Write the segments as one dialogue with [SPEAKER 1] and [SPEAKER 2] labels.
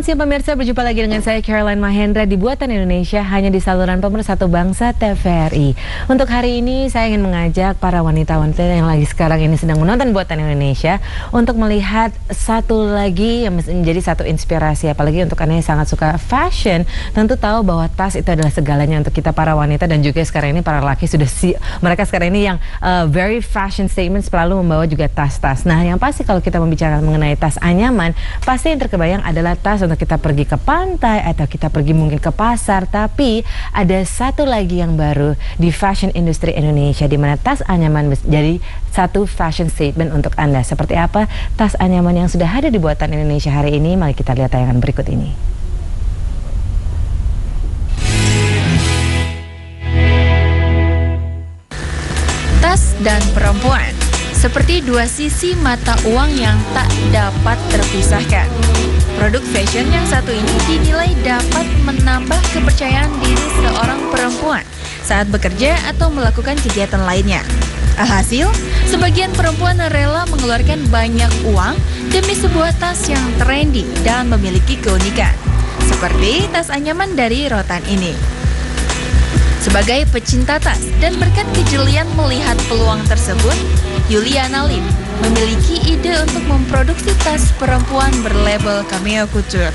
[SPEAKER 1] Selamat siang pemirsa, berjumpa lagi dengan saya Caroline Mahendra di Buatan Indonesia hanya di saluran Pemersatu Bangsa TVRI. Untuk hari ini saya ingin mengajak para wanita-wanita yang lagi sekarang ini sedang menonton Buatan Indonesia untuk melihat satu lagi yang menjadi satu inspirasi, apalagi untuk Anda yang sangat suka fashion, tentu tahu bahwa tas itu adalah segalanya untuk kita para wanita dan juga sekarang ini para laki sudah mereka sekarang ini yang very fashion statement selalu membawa juga tas-tas. Nah, yang pasti kalau kita membicarakan mengenai tas anyaman, pasti yang terkebayang adalah tas untuk kita pergi ke pantai atau kita pergi mungkin ke pasar. Tapi ada satu lagi yang baru di fashion industry Indonesia, di mana tas anyaman menjadi satu fashion statement untuk Anda. Seperti apa tas anyaman yang sudah ada di Buatan Indonesia hari ini? Mari kita lihat tayangan berikut ini.
[SPEAKER 2] Tas dan perempuan seperti dua sisi mata uang yang tak dapat terpisahkan. Produk fashion yang satu ini dinilai dapat menambah kepercayaan diri seorang perempuan saat bekerja atau melakukan kegiatan lainnya. Alhasil, sebagian perempuan rela mengeluarkan banyak uang demi sebuah tas yang trendy dan memiliki keunikan, seperti tas anyaman dari Rotan ini. Sebagai pecinta tas dan berkat kejelian melihat peluang tersebut, Yuliana Lim memiliki ide untuk memproduksi tas perempuan berlabel Cameo Couture.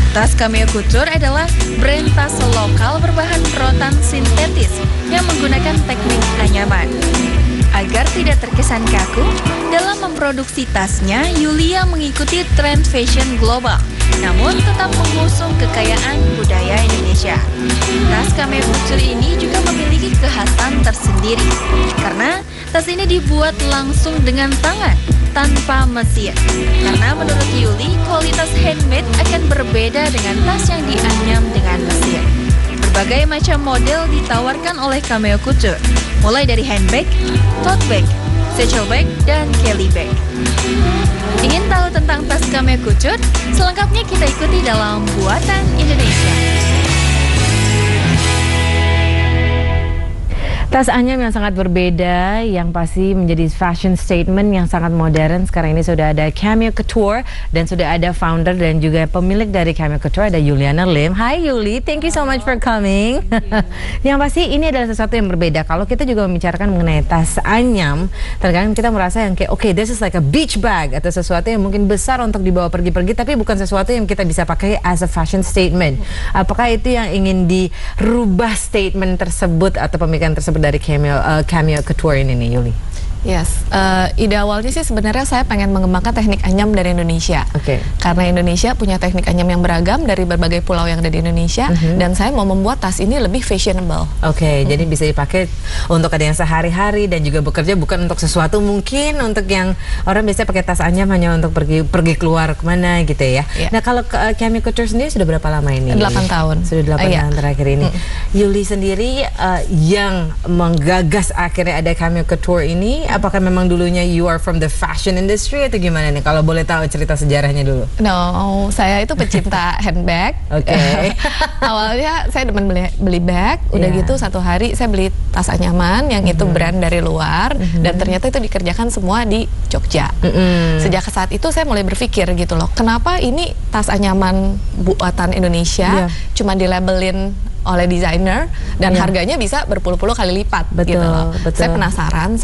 [SPEAKER 2] Tas Cameo Couture adalah brand tas lokal berbahan rotan sintetis yang menggunakan teknik anyaman. Agar tidak terkesan kaku, dalam memproduksi tasnya, Yulia mengikuti tren fashion global, namun tetap mengusung kekayaan budaya Indonesia. Tas Cameo Couture ini juga memiliki kekhasan tersendiri, karena tas ini dibuat langsung dengan tangan, tanpa mesin. Karena menurut Yuli, kualitas handmade akan berbeda dengan tas yang dianyam dengan mesin. Berbagai macam model ditawarkan oleh Cameo Couture, mulai dari handbag, tote bag, satchel bag, dan kelly bag. Ingin tahu tentang tas Cameo Couture? Selengkapnya kita ikuti dalam Buatan Indonesia.
[SPEAKER 1] Tas anyam yang sangat berbeda, yang pasti menjadi fashion statement yang sangat modern. Sekarang ini sudah ada Cameo Couture dan sudah ada founder dan juga pemilik dari Cameo Couture, ada Yuliana Lim. Hi Yuli, thank you so much for coming. Yang pasti ini adalah sesuatu yang berbeda. Kalau kita juga membicarakan mengenai tas anyam, terkadang kita merasa yang kayak okay, this is like a beach bag atau sesuatu yang mungkin besar untuk dibawa pergi-pergi, tapi bukan sesuatu yang kita bisa pakai as a fashion statement. Apakah itu yang ingin dirubah statement tersebut atau pemikiran tersebut dari Cameo Couture ini nih, Yuli?
[SPEAKER 3] Yes, ide awalnya sih sebenarnya saya pengen mengembangkan teknik anyam dari Indonesia. Karena Indonesia punya teknik anyam yang beragam dari berbagai pulau yang ada di Indonesia, dan saya mau membuat tas ini lebih fashionable.
[SPEAKER 1] Jadi bisa dipakai untuk ada yang sehari-hari dan juga bekerja, bukan untuk sesuatu mungkin untuk yang orang biasanya pakai tas anyam hanya untuk pergi keluar kemana gitu ya. Nah, kalau Cameo Couture sendiri sudah berapa lama ini?
[SPEAKER 3] 8 tahun.
[SPEAKER 1] Sudah 8 tahun terakhir ini. Yuli sendiri yang menggagas akhirnya ada Cameo Couture ini, apakah memang dulunya you are from the fashion industry atau gimana nih? Kalau boleh tahu cerita sejarahnya dulu.
[SPEAKER 3] No, saya itu pecinta handbag. Awalnya saya demen beli bag, udah gitu satu hari saya beli tas anyaman yang itu brand dari luar, dan ternyata itu dikerjakan semua di Jogja. Sejak saat itu saya mulai berpikir gitu loh, kenapa ini tas anyaman buatan Indonesia cuma dilabelin oleh desainer dan harganya bisa berpuluh-puluh kali lipat gitu loh. Saya penasaran,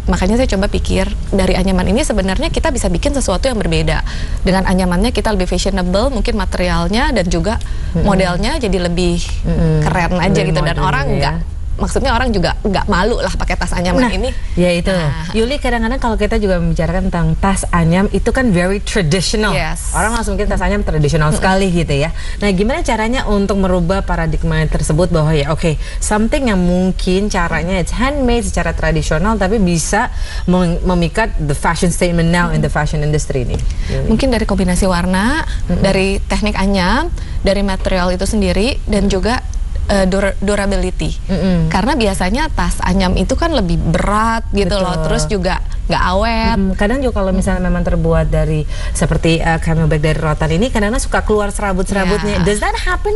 [SPEAKER 3] makanya saya coba pikir dari anyaman ini sebenarnya kita bisa bikin sesuatu yang berbeda. Dengan anyamannya kita lebih fashionable, mungkin materialnya dan juga modelnya jadi lebih keren aja gitu, dan orang maksudnya orang juga nggak malu lah pakai tas anyaman ini.
[SPEAKER 1] Ya itu. Yuli, kadang-kadang kalau kita juga membicarakan tentang tas anyam itu kan very traditional. Orang langsung mikir tas anyam tradisional sekali gitu ya. Nah, gimana caranya untuk merubah paradigma tersebut bahwa ya something yang mungkin caranya it's handmade secara tradisional tapi bisa memikat the fashion statement now in the fashion industry ini.
[SPEAKER 3] Mungkin dari kombinasi warna, dari teknik anyam, dari material itu sendiri, dan juga durability. Karena biasanya tas anyam itu kan lebih berat gitu loh, terus juga nggak awet.
[SPEAKER 1] Kadang juga kalau misalnya memang terbuat dari seperti camel bag dari rotan ini, kadang-kadang suka keluar serabut-serabutnya. Does that happen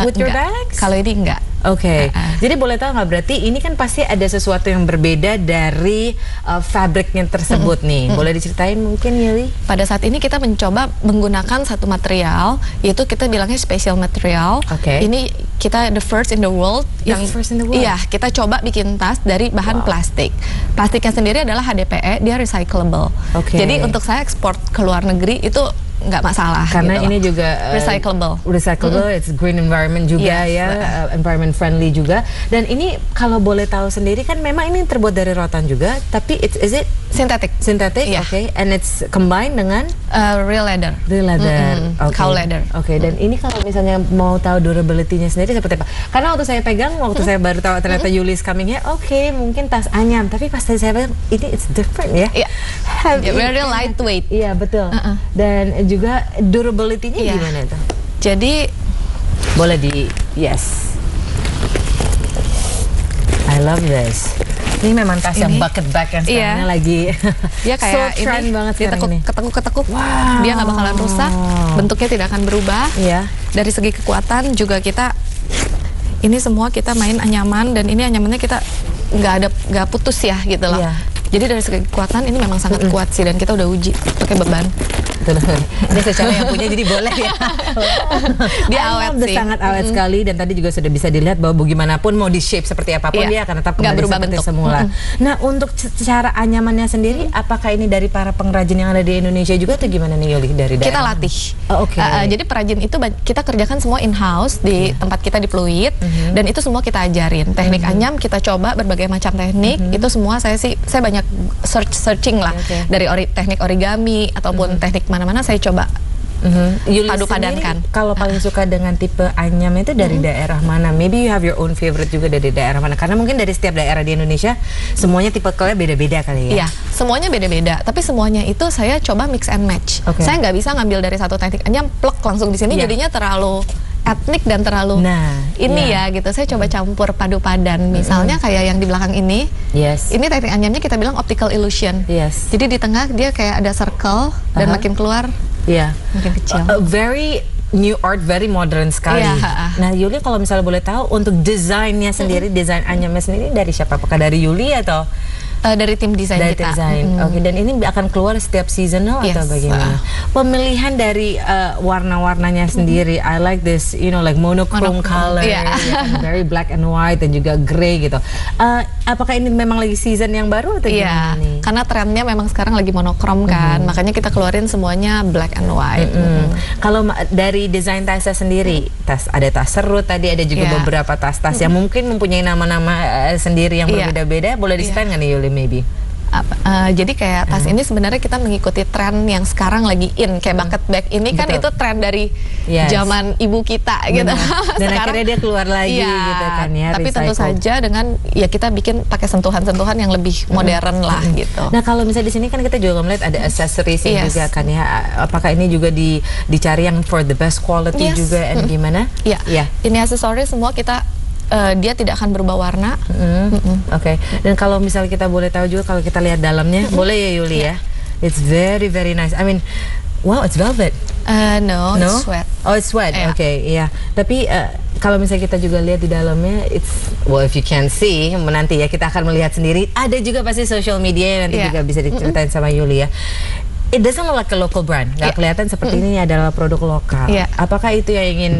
[SPEAKER 1] with your bags?
[SPEAKER 3] Kalau ini enggak.
[SPEAKER 1] Oke, jadi boleh tahu nggak, berarti ini kan pasti ada sesuatu yang berbeda dari fabriknya tersebut nih. Boleh diceritain mungkin, Yuli?
[SPEAKER 3] Pada saat ini kita mencoba menggunakan satu material, yaitu kita bilangnya special material.
[SPEAKER 1] Oke.
[SPEAKER 3] Ini kita the first in the world.
[SPEAKER 1] First in the world?
[SPEAKER 3] Iya, kita coba bikin tas dari bahan plastik. Plastiknya sendiri adalah HDPE, dia recyclable.
[SPEAKER 1] Oke.
[SPEAKER 3] Jadi untuk saya ekspor ke luar negeri itu nggak masalah.
[SPEAKER 1] Karena
[SPEAKER 3] gitu
[SPEAKER 1] ini
[SPEAKER 3] loh.
[SPEAKER 1] juga recyclable, it's green environment juga,
[SPEAKER 3] Yes,
[SPEAKER 1] environment friendly juga. Dan ini kalau boleh tahu sendiri kan memang ini terbuat dari rotan juga, tapi is it
[SPEAKER 3] Sintetik.
[SPEAKER 1] synthetic?
[SPEAKER 3] Iya.
[SPEAKER 1] Oke, and it's combined dengan
[SPEAKER 3] Real leather.
[SPEAKER 1] real leather. Oke.
[SPEAKER 3] Cow leather.
[SPEAKER 1] Oke, dan ini kalau misalnya mau tahu durability-nya sendiri seperti apa? Karena waktu saya pegang, waktu saya baru tahu ternyata Yuli is coming here, oke, mungkin tas anyam, tapi pas saya pegang ini it's different ya.
[SPEAKER 3] Iya. Very lightweight.
[SPEAKER 1] Iya, betul. Dan juga durability-nya
[SPEAKER 3] Iya.
[SPEAKER 1] gimana itu?
[SPEAKER 3] Jadi
[SPEAKER 1] Boleh yes. I love this. Ini memang tas yang
[SPEAKER 3] Ini,
[SPEAKER 1] bucket bag yang sekarang lagi
[SPEAKER 3] dia kayak
[SPEAKER 1] so trend
[SPEAKER 3] ini
[SPEAKER 1] banget sekarang ini.
[SPEAKER 3] ketekuk-ketekuk,
[SPEAKER 1] Wow.
[SPEAKER 3] dia nggak bakalan rusak, bentuknya tidak akan berubah.
[SPEAKER 1] Iya.
[SPEAKER 3] Dari segi kekuatan juga kita ini semua kita main anyaman, dan ini anyamannya kita nggak putus ya gitu loh.
[SPEAKER 1] Iya.
[SPEAKER 3] Jadi dari segi kekuatan ini memang sangat kuat sih, dan kita udah uji pakai beban.
[SPEAKER 1] Ini secara yang punya jadi boleh ya.
[SPEAKER 3] Dia
[SPEAKER 1] I
[SPEAKER 3] awet
[SPEAKER 1] love
[SPEAKER 3] sih.
[SPEAKER 1] sangat awet sekali, dan tadi juga sudah bisa dilihat bahwa bagaimanapun mau di shape seperti apapun
[SPEAKER 3] Iya.
[SPEAKER 1] dia akan tetap
[SPEAKER 3] Nggak
[SPEAKER 1] kembali
[SPEAKER 3] berubah
[SPEAKER 1] seperti
[SPEAKER 3] bentuk.
[SPEAKER 1] semula. Nah, untuk cara anyamannya sendiri, apakah ini dari para pengrajin yang ada di Indonesia juga atau gimana nih, Yuli, dari daerah?
[SPEAKER 3] Kita latih.
[SPEAKER 1] Oh, oke.
[SPEAKER 3] Jadi perajin itu kita kerjakan semua in-house di tempat kita di Pluit, dan itu semua kita ajarin. Teknik anyam kita coba berbagai macam teknik. Itu semua saya banyak searching lah,
[SPEAKER 1] Oke.
[SPEAKER 3] dari teknik origami ataupun teknik mana-mana saya coba.
[SPEAKER 1] Yuli
[SPEAKER 3] Padu
[SPEAKER 1] sendiri
[SPEAKER 3] padankan.
[SPEAKER 1] kalau paling suka dengan tipe anyam itu dari daerah mana? Maybe you have your own favorite juga dari daerah mana? Karena mungkin dari setiap daerah di Indonesia semuanya tipe-tipenya beda-beda kali ya.
[SPEAKER 3] Iya, semuanya beda-beda. Tapi semuanya itu saya coba mix and match.
[SPEAKER 1] Oke.
[SPEAKER 3] Saya nggak bisa ngambil dari satu teknik anyam plek langsung di sini,
[SPEAKER 1] Iya.
[SPEAKER 3] jadinya terlalu etnik dan terlalu ini ya gitu. Saya coba campur padu padan. Misalnya kayak yang di belakang ini.
[SPEAKER 1] Yes.
[SPEAKER 3] Ini teknik anyamnya kita bilang optical illusion.
[SPEAKER 1] Yes.
[SPEAKER 3] Jadi di tengah dia kayak ada circle, dan makin keluar
[SPEAKER 1] Iya.
[SPEAKER 3] makin kecil.
[SPEAKER 1] Very new art, very modern sekali.
[SPEAKER 3] Iya,
[SPEAKER 1] Nah, Yuli kalau misalnya boleh tahu untuk desainnya sendiri, desain anyamnya sendiri dari siapa? Apakah dari Yuli atau
[SPEAKER 3] Dari tim desain
[SPEAKER 1] dari
[SPEAKER 3] kita.
[SPEAKER 1] desain? Oke, dan ini akan keluar setiap seasonal atau
[SPEAKER 3] Yes.
[SPEAKER 1] bagaimana? Pemilihan dari warna-warnanya sendiri, I like this, like monochrome color,
[SPEAKER 3] Iya.
[SPEAKER 1] ya kan, very black and white dan juga grey gitu. Apakah ini memang lagi season yang baru atau
[SPEAKER 3] Iya,
[SPEAKER 1] gimana nih?
[SPEAKER 3] karena trennya memang sekarang lagi monokrom kan, makanya kita keluarin semuanya black and white.
[SPEAKER 1] Kalau dari desain tasnya sendiri, ada tas serut tadi, ada juga
[SPEAKER 3] Iya.
[SPEAKER 1] beberapa tas-tas yang mungkin mempunyai nama-nama sendiri yang
[SPEAKER 3] Iya.
[SPEAKER 1] berbeda-beda. Boleh diceritain nggak nih, Yuli, maybe?
[SPEAKER 3] Jadi kayak tas ini sebenarnya kita mengikuti tren yang sekarang lagi in, kayak bucket bag ini kan
[SPEAKER 1] Betul.
[SPEAKER 3] itu tren dari
[SPEAKER 1] Yes.
[SPEAKER 3] zaman ibu kita gitu.
[SPEAKER 1] Benar. Dan akhirnya dia keluar lagi gitu kan ya,
[SPEAKER 3] Tapi tentu
[SPEAKER 1] recycled.
[SPEAKER 3] saja dengan ya kita bikin pakai sentuhan-sentuhan yang lebih modern lah gitu.
[SPEAKER 1] Nah, kalau misalnya di sini kan kita juga melihat ada accessories
[SPEAKER 3] Yes.
[SPEAKER 1] juga kan ya. Apakah ini juga dicari yang for the best quality
[SPEAKER 3] Yes.
[SPEAKER 1] juga, and gimana?
[SPEAKER 3] Iya.
[SPEAKER 1] Iya.
[SPEAKER 3] Ini aksesoris semua kita dia tidak akan berubah warna.
[SPEAKER 1] Oke. Dan kalau misalnya kita boleh tahu juga, kalau kita lihat dalamnya, boleh ya, Yuli ya? It's very very nice. I mean, wow, it's velvet.
[SPEAKER 3] No,
[SPEAKER 1] No?
[SPEAKER 3] it's sweat.
[SPEAKER 1] Oh, it's sweat.
[SPEAKER 3] Iya.
[SPEAKER 1] Oke, iya. Tapi kalau misalnya kita juga lihat di dalamnya, it's, well, if you can see, nanti ya kita akan melihat sendiri. Ada juga pasti social media nanti
[SPEAKER 3] Iya.
[SPEAKER 1] juga bisa diceritain sama Yuli ya. It doesn't look like a local brand. Nggak
[SPEAKER 3] Iya.
[SPEAKER 1] kelihatan seperti ini adalah produk lokal.
[SPEAKER 3] Iya.
[SPEAKER 1] Apakah itu yang ingin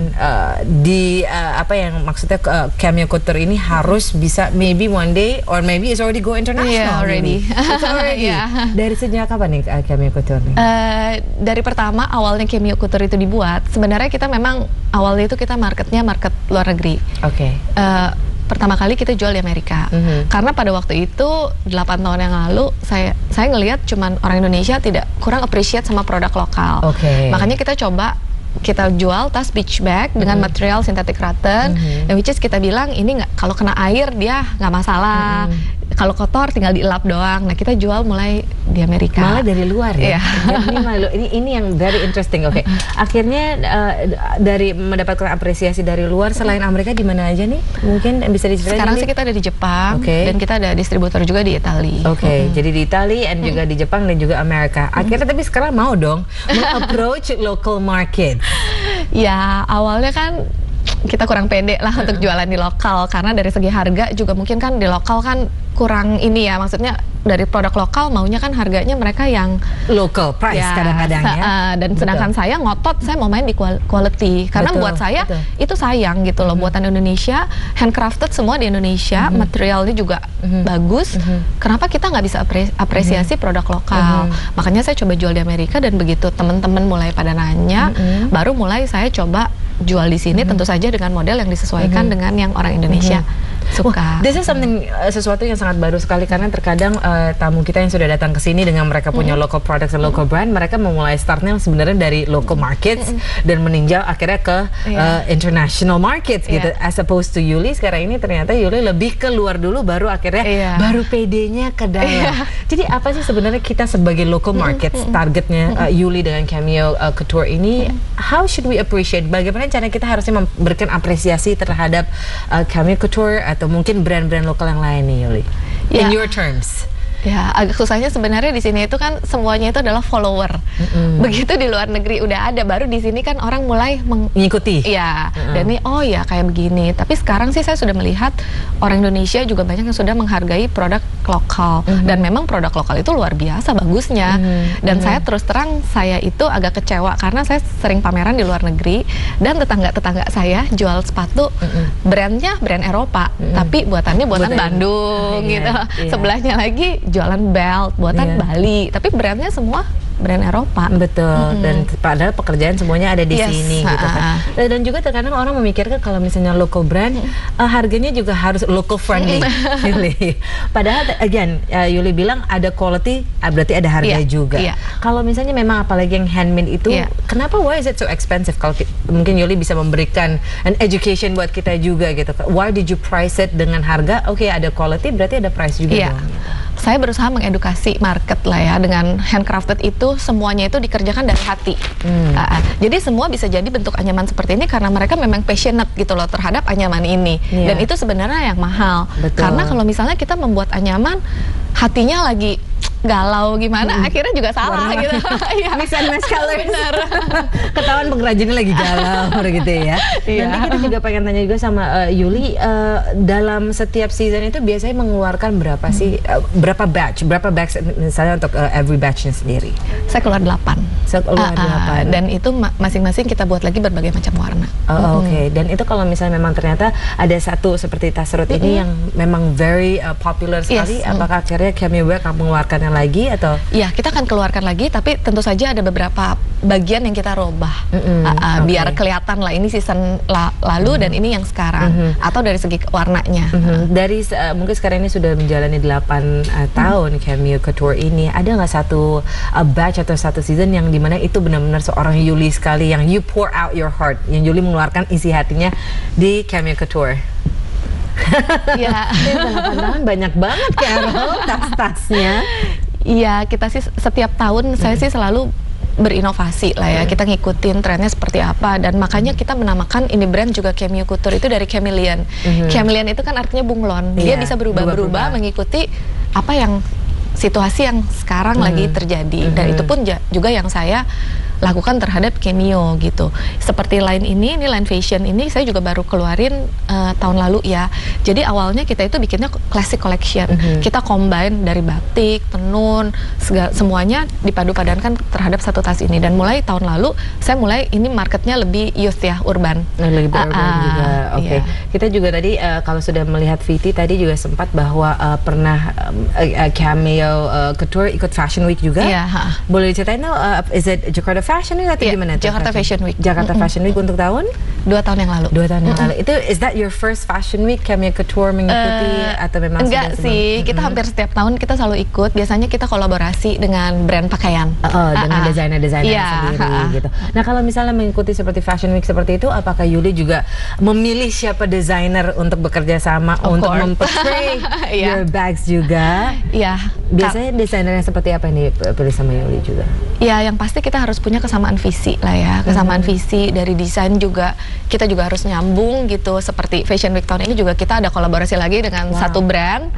[SPEAKER 1] apa yang maksudnya Cameo Couture ini harus bisa maybe one day or maybe it's already go international?
[SPEAKER 3] Yeah, already.
[SPEAKER 1] maybe? It's already.
[SPEAKER 3] Yeah.
[SPEAKER 1] Dari sejak kapan nih Cameo Couture nih?
[SPEAKER 3] Dari pertama awalnya Cameo Couture itu dibuat, sebenarnya kita memang awalnya itu kita marketnya market luar negeri.
[SPEAKER 1] Oke.
[SPEAKER 3] Pertama kali kita jual di Amerika. Karena pada waktu itu 8 tahun yang lalu saya ngelihat cuman orang Indonesia kurang appreciate sama produk lokal.
[SPEAKER 1] Oke.
[SPEAKER 3] Makanya kita coba kita jual tas beach bag dengan material synthetic rattan, dan which is kita bilang ini nggak, kalau kena air dia nggak masalah, kalau kotor tinggal dielap doang. Nah, kita jual mulai di Amerika.
[SPEAKER 1] Malah dari luar ya.
[SPEAKER 3] Iya.
[SPEAKER 1] Ini yang very interesting. Oke. Akhirnya dari mendapatkan apresiasi dari luar selain Amerika, di mana aja nih? Mungkin bisa diceritain.
[SPEAKER 3] Sekarang
[SPEAKER 1] ini?
[SPEAKER 3] sih kita ada di Jepang,
[SPEAKER 1] Oke.
[SPEAKER 3] dan kita ada distributor juga di Italia.
[SPEAKER 1] Oke, jadi di Italia dan juga di Jepang dan juga Amerika. Akhirnya tapi sekarang mau dong meng-approach local market.
[SPEAKER 3] Ya awalnya kan kita kurang pede lah untuk jualan di lokal, karena dari segi harga juga mungkin kan di lokal kan kurang ini ya, maksudnya dari produk lokal maunya kan harganya mereka yang
[SPEAKER 1] local price
[SPEAKER 3] ya,
[SPEAKER 1] kadang-kadang ya.
[SPEAKER 3] Dan sedangkan saya ngotot, saya mau main di quality, karena buat saya itu sayang gitu loh, buatan Indonesia, handcrafted semua di Indonesia, materialnya juga bagus. Kenapa kita nggak bisa apresiasi produk lokal? Makanya saya coba jual di Amerika, dan begitu teman-teman mulai pada nanya, baru mulai saya coba jual di sini, tentu saja dengan model yang disesuaikan dengan yang orang Indonesia suka.
[SPEAKER 1] This is something, sesuatu yang sangat baru sekali, karena terkadang tamu kita yang sudah datang ke sini dengan mereka punya local products dan local brand, mereka memulai startnya sebenarnya dari local markets dan meninjau akhirnya ke international markets gitu. As opposed to Yuli sekarang ini, ternyata Yuli lebih ke luar dulu, baru akhirnya baru PD-nya ke dalam. Jadi apa sih sebenarnya kita sebagai local markets targetnya Yuli dengan Cameo Couture ini? How should we appreciate? Bagaimana cara kita harusnya memberikan apresiasi terhadap Cameo Couture atau mungkin brand-brand lokal yang lain nih, Yuli? In your terms.
[SPEAKER 3] Ya, agak susahnya sebenarnya di sini itu kan semuanya itu adalah follower. Begitu di luar negeri udah ada, baru di sini kan orang mulai
[SPEAKER 1] mengikuti.
[SPEAKER 3] Iya, dan ini oh ya kayak begini. Tapi sekarang sih saya sudah melihat orang Indonesia juga banyak yang sudah menghargai produk lokal, dan memang produk lokal itu luar biasa bagusnya. Dan saya terus terang, saya itu agak kecewa karena saya sering pameran di luar negeri, dan tetangga-tetangga saya jual sepatu brandnya brand Eropa, tapi buatannya buatan Bandung gitu. Sebelahnya lagi jualan belt buatan Bali, tapi brandnya semua brand Eropa.
[SPEAKER 1] Betul. Dan padahal pekerjaan semuanya ada di sini gitu kan. Dan juga terkadang orang memikirkan kalau misalnya local brand harganya juga harus local friendly. Padahal again Yuli bilang ada quality, berarti ada harga juga. Kalau misalnya memang apalagi yang handmade itu, kenapa why is it so expensive? Kalau mungkin Yuli bisa memberikan an education buat kita juga gitu. Why did you price it dengan harga? Oke, ada quality berarti ada price juga dong.
[SPEAKER 3] Saya berusaha mengedukasi market lah ya, dengan handcrafted itu semuanya itu dikerjakan dari hati. Jadi semua bisa jadi bentuk anyaman seperti ini karena mereka memang passionate gitu loh terhadap anyaman ini. Dan itu sebenarnya yang mahal. Karena kalau misalnya kita membuat anyaman, hatinya lagi galau gimana, akhirnya juga salah gitu.
[SPEAKER 1] Mix and match colors. Ketahuan pengrajinnya lagi galau gitu ya. Nanti kita juga pengen tanya juga sama Yuli, dalam setiap season itu biasanya mengeluarkan berapa sih, berapa batch misalnya untuk every batchnya sendiri? Saya keluar 8.
[SPEAKER 3] Dan itu masing-masing kita buat lagi berbagai macam warna.
[SPEAKER 1] Oke. Dan itu kalau misalnya memang ternyata ada satu seperti tasrut ini yang memang very popular sekali, apakah akhirnya Cameo akan mengeluarkannya lagi atau?
[SPEAKER 3] Iya, kita akan keluarkan lagi, tapi tentu saja ada beberapa bagian yang kita robah biar kelihatan lah ini season lalu dan ini yang sekarang, atau dari segi warnanya.
[SPEAKER 1] Dari mungkin sekarang ini sudah menjalani 8 tahun Cameo Couture ini, ada nggak satu batch atau satu season yang dimana itu benar-benar seorang Yuli sekali, yang you pour out your heart, yang Yuli mengeluarkan isi hatinya di Cameo Couture?
[SPEAKER 3] Ya,
[SPEAKER 1] 8 tahun banyak banget Carol tas-tasnya.
[SPEAKER 3] Iya, kita sih setiap tahun saya sih selalu berinovasi lah ya, kita ngikutin trennya seperti apa, dan makanya kita menamakan ini brand juga Cameo Couture itu dari chameleon. Chameleon itu kan artinya bunglon, dia bisa berubah-berubah mengikuti apa yang situasi yang sekarang lagi terjadi, dan itu pun juga yang saya lakukan terhadap Cameo gitu. Seperti line ini line fashion ini saya juga baru keluarin tahun lalu ya. Jadi awalnya kita itu bikinnya classic collection. Kita combine dari batik, tenun, semuanya dipadu-padankan terhadap satu tas ini. Dan mulai tahun lalu saya mulai ini marketnya lebih youth ya, urban.
[SPEAKER 1] Lebih urban juga. Oke. Kita juga tadi kalau sudah melihat Viti tadi juga sempat bahwa pernah Cameo Couture ikut Fashion Week juga. Boleh diceritain is it Jakarta Fashion Week atau gimana?
[SPEAKER 3] Jakarta Fashion Week.
[SPEAKER 1] Jakarta Fashion Week untuk tahun?
[SPEAKER 3] 2 tahun yang lalu.
[SPEAKER 1] 2 tahun yang lalu. Itu is that your first Fashion Week Cameo Couture mengikuti atau memang
[SPEAKER 3] enggak sih, kita hampir setiap tahun kita selalu ikut. Biasanya kita kolaborasi dengan brand pakaian.
[SPEAKER 1] Dengan desainer-desainer sendiri gitu. Nah, kalau misalnya mengikuti seperti Fashion Week seperti itu, apakah Yuli juga memilih siapa desainer untuk bekerja sama untuk memportray your bags juga?
[SPEAKER 3] Iya.
[SPEAKER 1] Biasanya desainernya seperti apa yang dipilih sama Yuli juga?
[SPEAKER 3] Ya, yang pasti kita harus punya kesamaan visi lah ya, kesamaan visi dari desain juga. kita juga harus nyambung gitu. Seperti Fashion Week tahun ini juga kita ada kolaborasi lagi dengan satu brand.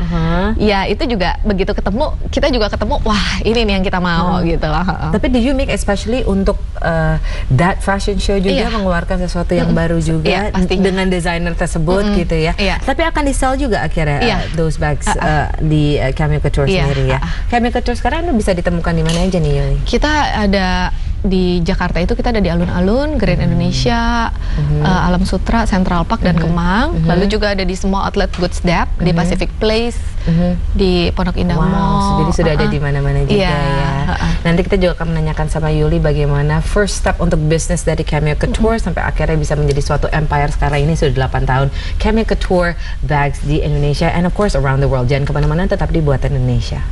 [SPEAKER 3] Ya itu juga begitu ketemu, kita juga ketemu, wah ini nih yang kita mau gitu lah.
[SPEAKER 1] Tapi did you make especially untuk that fashion show juga mengeluarkan sesuatu yang baru juga dengan desainer tersebut gitu ya. Tapi akan di-sell juga akhirnya those bags di Cameo Couture sendiri ya. Cameo Couture sekarang itu bisa ditemukan di mana aja nih Yuli?
[SPEAKER 3] Kita ada di Jakarta itu kita ada di alun-alun, Grand Indonesia, Alam Sutra, Central Park dan Kemang. Lalu juga ada di semua outlet Goods Dep, di Pacific Place, di Pondok Indah Mall.
[SPEAKER 1] Jadi sudah ada di mana-mana juga ya. Nanti kita juga akan menanyakan sama Yuli bagaimana first step untuk bisnis dari Cameo Couture sampai akhirnya bisa menjadi suatu empire sekarang ini sudah 8 tahun. Cameo Couture bags di Indonesia and of course around the world. Jangan kemana-mana, tetap di Buatan Indonesia.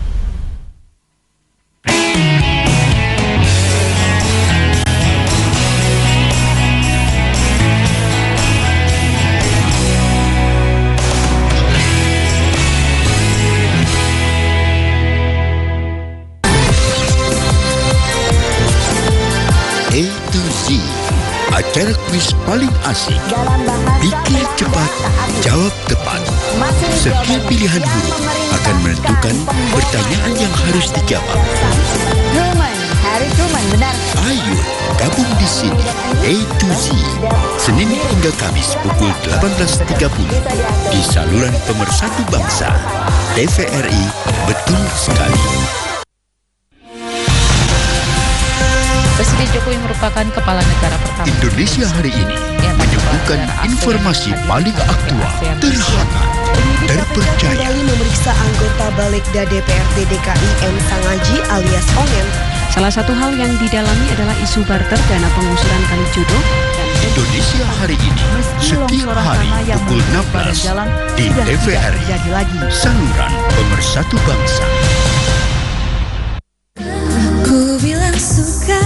[SPEAKER 4] A to Z, acara kuis paling asik. Pikir cepat, jawab tepat. Setiap pilihan huruf akan menentukan pertanyaan yang harus dijawab.
[SPEAKER 5] Harry Truman, benar.
[SPEAKER 4] Ayo gabung di sini. A to Z, Senin hingga Kamis pukul 18.30 di saluran Pemersatu Bangsa. TVRI, betul sekali.
[SPEAKER 6] Presiden Jokowi merupakan kepala negara pertama
[SPEAKER 4] Indonesia hari ini menyuguhkan informasi paling aktual, terhangat, terpercaya.
[SPEAKER 7] Kembali memeriksa anggota Balegda DPRD DKI M. Sangaji alias Ongen.
[SPEAKER 6] Salah satu hal yang didalami adalah isu barter dana pengusuran Kalijodo dan
[SPEAKER 4] Indonesia hari ini setiap hari pukul 16 di TVRI, saluran Pemersatu Bangsa.
[SPEAKER 8] Ku bilang suka.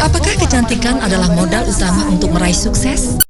[SPEAKER 8] Apakah kecantikan adalah modal utama untuk meraih sukses?